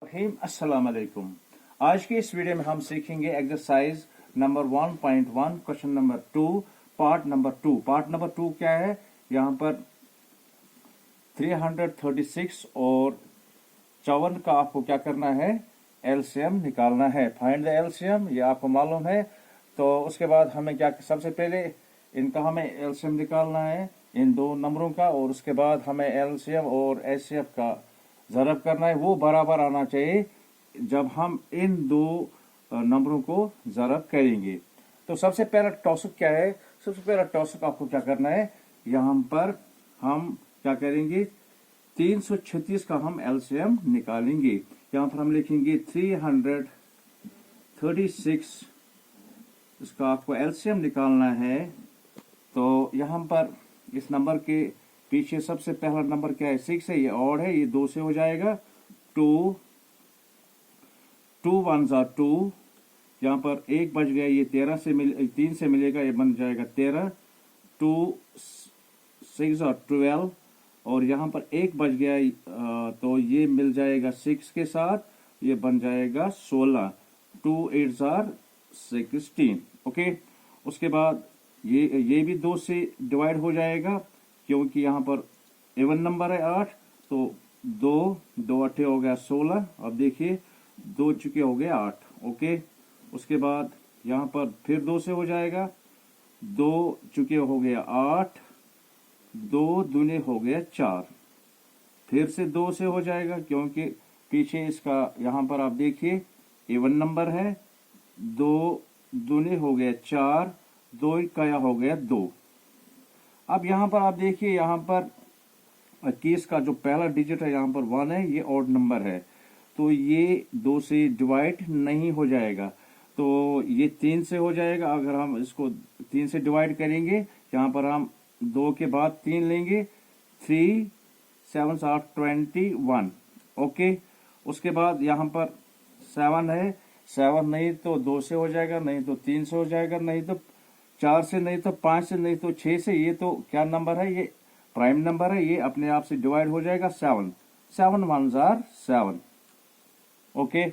अस्सलाम वालेकुम। आज के इस वीडियो में हम सीखेंगे exercise number 1.1 question number 2 part number 2। Part number 2 क्या है? यहाँ पर 336 और 54 का आपको क्या करना है? एलसीएम निकालना है। फाइंड द एलसीएम, ये आपको मालूम है। तो उसके बाद हमें क्या, सबसे पहले इनका हमें एलसीएम निकालना है, इन दो नंबरों का, और उसके बाद हमें एलसीएम और एचसीएफ का ज़रब करना है। वो बराबर आना चाहिए जब हम इन दो नंबरों को ज़रब करेंगे। तो सबसे पहला टॉसक क्या है? सबसे पहला टॉसक आपको क्या करना है, यहाँ पर हम क्या करेंगे, 336 का हम एलसीएम निकालेंगे। यहाँ पर हम लिखेंगे 336, इसका आपको एलसीएम निकालना है। तो यहाँ पर इस नंबर के पीछे सबसे पहला नंबर क्या है? 6 है, ये ऑड है, ये 2 से हो जाएगा। 2 1s are 2, यहाँ पर 1 बच गया, ये 3 से मिलेगा, ये बन जाएगा 13। 2 6 are 12, और यहाँ पर 1 बच गया, तो ये मिल जाएगा 6 के साथ, ये बन जाएगा 16। 2 8s are 16। ओके, उसके बाद ये भी 2 से डिवाइड हो जाएगा, क्योंकि यहाँ पर इवन नंबर है 8। तो 2 8 हो गया 16। अब देखिए 2 चुके हो गए 8। ओके, उसके बाद यहाँ पर फिर 2 से हो जाएगा, 2 चुके हो गया 8, 2 दूने हो गया 4। फिर से 2 से हो जाएगा, क्योंकि पीछे इसका यहाँ पर आप देखिए इवन नंबर है। 2 दूने हो गया 4, 2 का हो गया 2। अब यहाँ पर आप देखिए, यहाँ पर केस का जो पहला डिजिट है यहाँ पर 1 है, ये ऑड नंबर है, तो ये 2 से डिवाइड नहीं हो जाएगा, तो ये 3 से हो जाएगा। अगर हम इसको 3 से डिवाइड करेंगे, यहाँ पर हम 2 के बाद 3 लेंगे, 3 7 are 21। ओके, उसके बाद यहाँ पर 7 है, 7 नहीं तो 2 से हो जाएगा, नहीं तो 3 से हो जाएगा, नहीं तो 4 से, नहीं तो 5 से, नहीं तो 6 से। ये तो क्या नंबर है? ये प्राइम नंबर है, ये अपने आप से डिवाइड हो जाएगा। 7 1s are 7। ओके,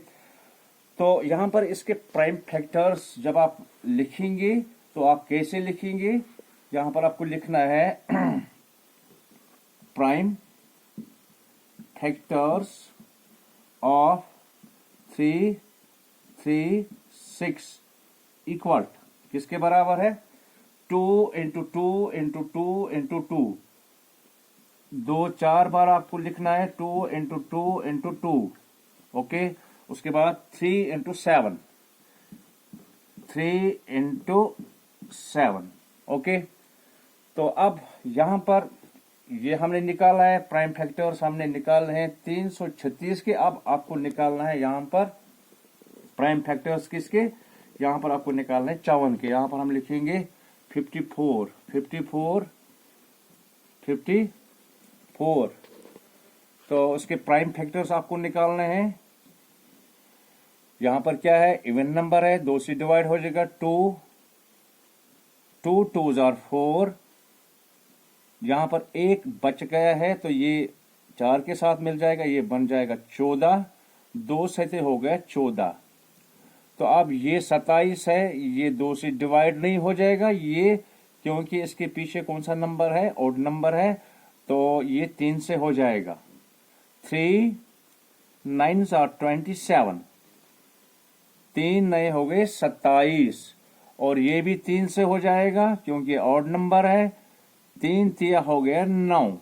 तो यहाँ पर इसके प्राइम फैक्टर्स जब आप लिखेंगे तो आप कैसे लिखेंगे? यहाँ पर आपको लिखना है प्राइम फैक्टर्स ऑफ 336 इक्वल किसके बराबर है? 2 इंटू 2 इंटू 2 इंटू 2। 2 4 बार आपको लिखना है, 2 इंटू 2 इंटू 2। ओके, उसके बाद 3 इंटू 7, 3 इंटू 7। ओके, तो अब यहाँ पर ये हमने निकाला है, प्राइम फैक्टर्स हमने निकाले हैं 336 के। अब आपको निकालना है यहाँ पर प्राइम फैक्टर्स किसके? यहाँ पर आपको निकालना है 54 के। यहाँ पर हम लिखेंगे 54 54 54। तो उसके प्राइम फैक्टर्स आपको निकालने हैं। यहाँ पर क्या है? इवन नंबर है, 2 से डिवाइड हो जाएगा। 2 2s are 4, यहाँ पर 1 बच गया है, तो ये 4 के साथ मिल जाएगा, ये बन जाएगा 14। 2 से हो गया 14। तो अब ये 27 है, ये 2 से डिवाइड नहीं हो जाएगा, ये क्योंकि इसके पीछे कौन सा नंबर है? ऑड नंबर है, तो ये 3 से हो जाएगा। 3 9s are 27, 3 नए हो गए 27, और ये भी 3 से हो जाएगा क्योंकि ऑड नंबर है। 3 3 हो गया 9,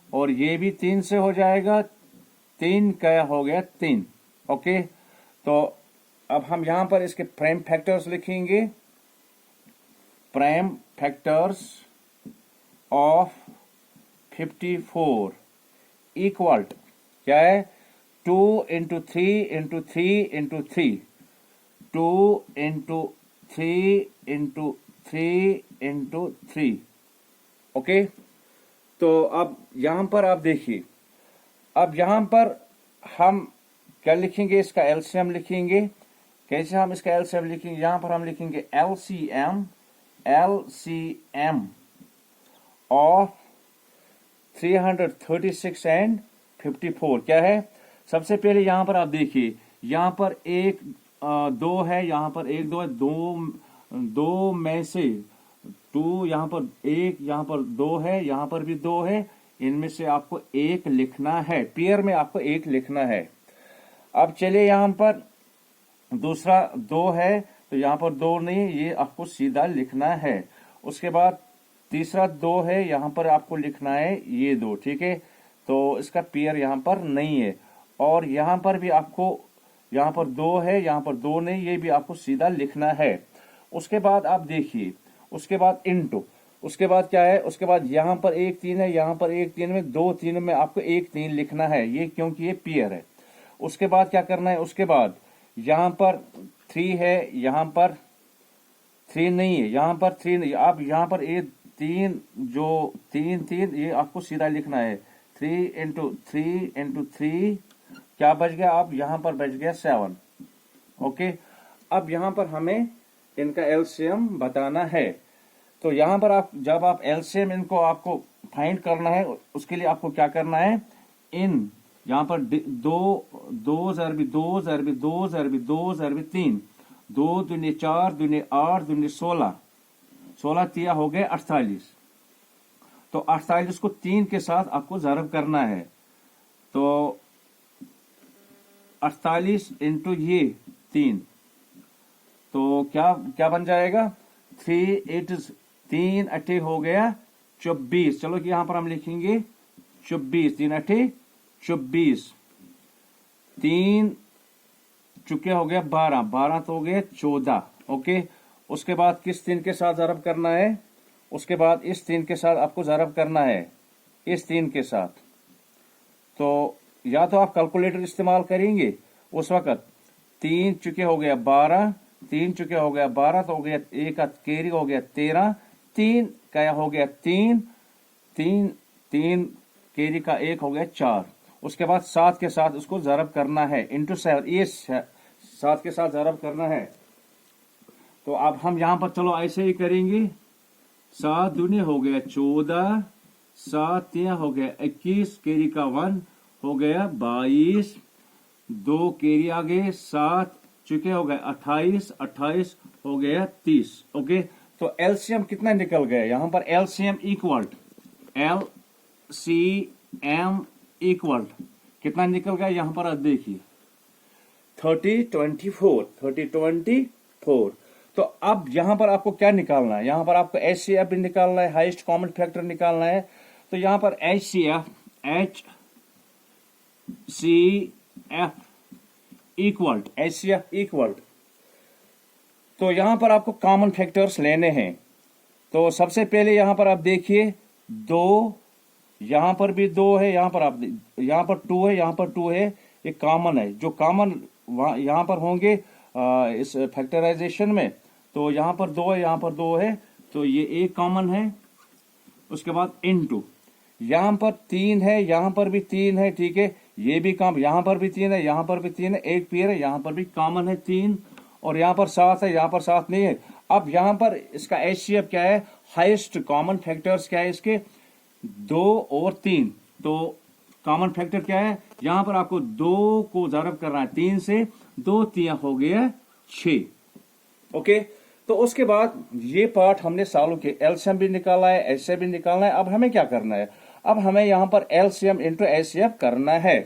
और ये भी 3 से हो जाएगा। 3 का हो गया 3। ओके, तो अब हम यहाँ पर इसके प्राइम फैक्टर्स लिखेंगे। प्राइम फैक्टर्स ऑफ 54 इक्वल क्या है? 2 into 3 into 3 into 3। 2 into 3 into 3 into 3। Okay, तो अब यहाँ पर आप देखिए, अब यहाँ पर हम क्या लिखेंगे? इसका एलसीएम लिखेंगे। कैसे हम इसका एलसीएम लिखेंगे? यहाँ पर हम लिखेंगे एलसीएम ऑफ 336 एंड 54 क्या है? सबसे पहले यहाँ पर आप देखिए, यहाँ पर एक दो है, यहाँ पर एक दो है, दो में से टू, यहाँ पर एक, यहाँ पर दो है, यहाँ पर भी दो है, इनमें से आपको एक लिखना है, पेयर में आपको एक लिखना है। अब चलिए यहाँ पर दूसरा दो है, तो यहाँ पर दो नहीं, ये आपको सीधा लिखना है। उसके बाद तीसरा दो है, यहाँ पर आपको लिखना है ये दो, ठीक है, तो इसका पेयर यहाँ पर नहीं है। और यहाँ पर भी आपको, यहाँ पर दो है, यहाँ पर दो नहीं, ये भी आपको सीधा लिखना है। उसके बाद आप देखिए, उसके बाद इनटू, उसके बाद क्या है, उसके बाद यहाँ पर एक तीन है, यहाँ पर एक तीन में, दो तीन में आपको एक तीन लिखना है, ये क्योंकि ये पेयर है। उसके बाद क्या करना है, उसके बाद यहाँ पर थ्री है, यहाँ पर थ्री नहीं है, यहाँ पर थ्री नहीं, आप यहाँ पर एक तीन, जो तीन तीन, ये आपको सीधा लिखना है, थ्री इंटू थ्री, क्या बच गया, आप यहाँ पर बच गया 7। ओके, अब यहाँ पर हमें इनका एलसीएम बताना है। तो यहाँ पर आप, जब आप एलसीएम इनको आपको फाइंड करना है, उसके लिए आपको क्या करना है, इन यहाँ पर दो ज़रबी तीन, दो दूनी 4, दूनी 8, दूनी 16, 16 तिया हो गए 48। तो 48 को 3 के साथ आपको ज़रब करना है, तो 48 इंटू ये 3, तो क्या बन जाएगा, 3 अट्ठे हो गया 24। चलो कि यहां पर हम लिखेंगे 24, 3 अट्ठे 24, 3 चुके हो गया 12, 12 तो हो गया 14। ओके, उसके बाद किस 3 के साथ ज़रब करना है, उसके बाद इस 3 के साथ आपको ज़रब करना है, इस 3 के साथ। तो या तो आप कैलकुलेटर इस्तेमाल करेंगे उस वक्त, 3 चुके हो गया 12, 3 चुके हो गया 12, तो हो गया एक का कैरी हो गया 13, 3 का हो गया 3, 3 कैरी का एक हो गया 4। उसके बाद 7 के साथ उसको ज़रब करना है, इंटू 7, ये 7 के साथ ज़रब करना है। तो अब हम यहां पर चलो ऐसे ही करेंगे, 7 दूनी हो गया 14, 7 तिया हो गया 21, कैरी का 1 हो गया 22, 2 कैरी आ गए 7 चुके हो गए 28, 28 हो गया 30। ओके, तो एलसीएम कितना निकल गया, यहां पर एलसीएम इक्वल, एलसीएम इक्वल कितना निकल गया, यहां पर आप देखिए 3024। तो अब यहां पर आपको क्या निकालना है, यहां पर आपको एचसीएफ भी निकालना है, हाईएस्ट कॉमन फैक्टर निकालना है। तो यहां पर एचसीएफ इक्वल, तो यहां पर आपको कॉमन फैक्टर्स लेने हैं। तो सबसे पहले यहां पर आप देखिए 2, यहां पर भी 2 है, यहां पर आप, यहां पर 2 है, यहां पर 2 है, ये कॉमन है, जो कॉमन यहां पर होंगे इस फैक्टराइजेशन में, तो यहां पर 2 है, यहां पर 2 है, तो ये एक कॉमन है। उसके बाद इनटू, यहां पर 3 है, यहां पर भी 3 है, ठीक है, ये भी कॉमन, यहां पर भी 3 है, यहां पर भी 3 है, एक पेयर है, यहां पर भी कॉमन है 3, और यहां पर 7 है, यहां पर 7 नहीं है। अब यहां पर इसका एचसीएफ क्या है, हाईएस्ट कॉमन फैक्टर्स क्या है इसके, 2 और 3। तो कॉमन फैक्टर क्या है, यहां पर आपको 2 को ज़रब करना है 3 से, 2 तिया हो गया 6। ओके, तो उसके बाद ये पार्ट हमने सॉल्व किया, एलसीएम भी निकाला है, एचसीएफ भी निकालना है। अब हमें क्या करना है, अब हमें यहां पर एलसीएम इंटू एचसीएफ करना है।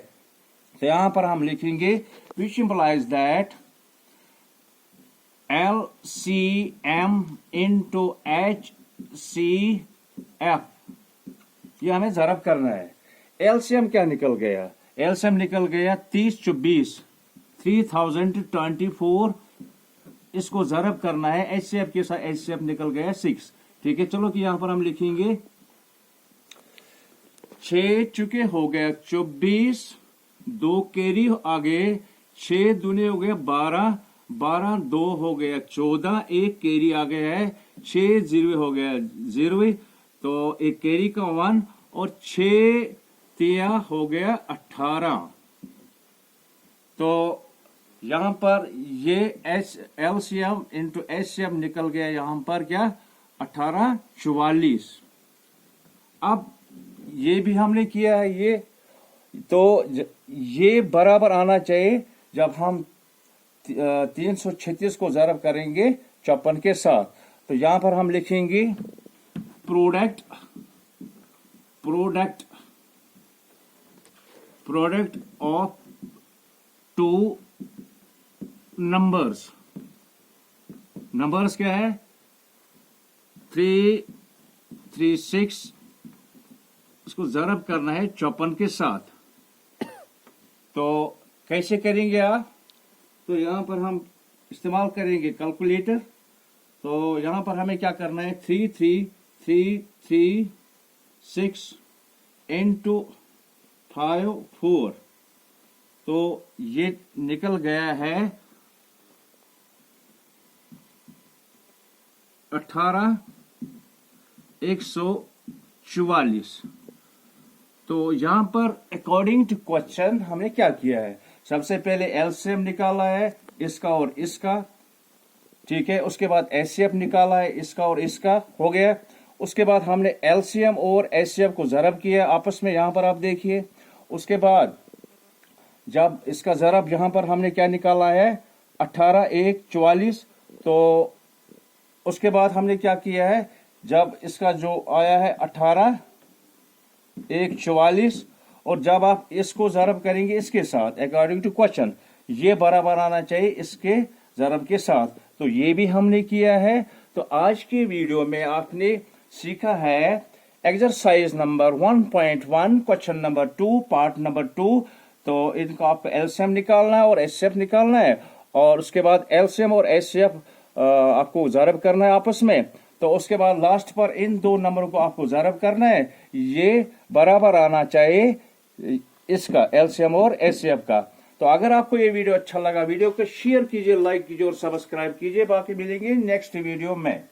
तो यहां पर हम लिखेंगे which implies that LCM into HCF, ये हमें ज़रब करना है। एलसीएम क्या निकल गया, एलसीएम निकल गया 3024, 3024, इसको ज़रब करना है एचसीएफ के साथ, एचसीएफ निकल गया 6। ठीक है, चलो कि यहां पर हम लिखेंगे 6 चुके हो गया 24, 2 कैरी आ गए, 6 दूने हो गया 12, 12 2 हो गया 14, एक कैरी आ गया है, 6 0 हो गया 0, तो एक कैरी का 1, और 6 तिया हो गया 18। तो यहां पर ये एलसीएम इंटू एचसीएफ निकल गया, यहां पर क्या 1844। अब ये भी हमने किया है, ये तो ये बराबर आना चाहिए जब हम 336 को ज़रब करेंगे 54 के साथ। तो यहां पर हम लिखेंगे product product product of two numbers. Numbers क्या है? 336, इसको ज़रब करना है 54 के साथ। तो कैसे करेंगे आप? तो यहां पर हम इस्तेमाल करेंगे कैलकुलेटर। तो यहां पर हमें क्या करना है? 33336 इंटू 54। तो ये निकल गया है 18,144। तो यहां पर अकॉर्डिंग टू क्वेश्चन हमने क्या किया है? सबसे पहले एलसीएम निकाला है इसका और इसका, ठीक है। उसके बाद एचसीएफ निकाला है इसका और इसका, हो गया। उसके बाद हमने एलसीएम और एचसीएफ को ज़रब किया आपस में, यहां पर आप देखिए। उसके बाद जब इसका ज़रब यहां पर हमने क्या निकाला है? 18,144। तो उसके बाद हमने क्या किया है? जब इसका जो आया है 18,144, और जब आप इसको ज़रब करेंगे इसके साथ अकॉर्डिंग टू क्वेश्चन, ये बराबर आना चाहिए इसके ज़रब के साथ। तो ये भी हमने किया है। तो आज के वीडियो में आपने सीखा है exercise number 1.1 question number 2 part number 2। तो इनको आपको एलसीएम निकालना है और एचसीएफ निकालना है, और उसके बाद एलसीएम और एचसीएफ आपको ज़रब करना है आपस में। तो उसके बाद लास्ट पर इन दो नंबरों को आपको ज़रब करना है, ये बराबर आना चाहिए इसका एलसीएम और एचसीएफ का। तो अगर आपको ये वीडियो अच्छा लगा, वीडियो को शेयर कीजिए, लाइक कीजिए और सब्सक्राइब कीजिए। बाकी मिलेंगे नेक्स्ट वीडियो में।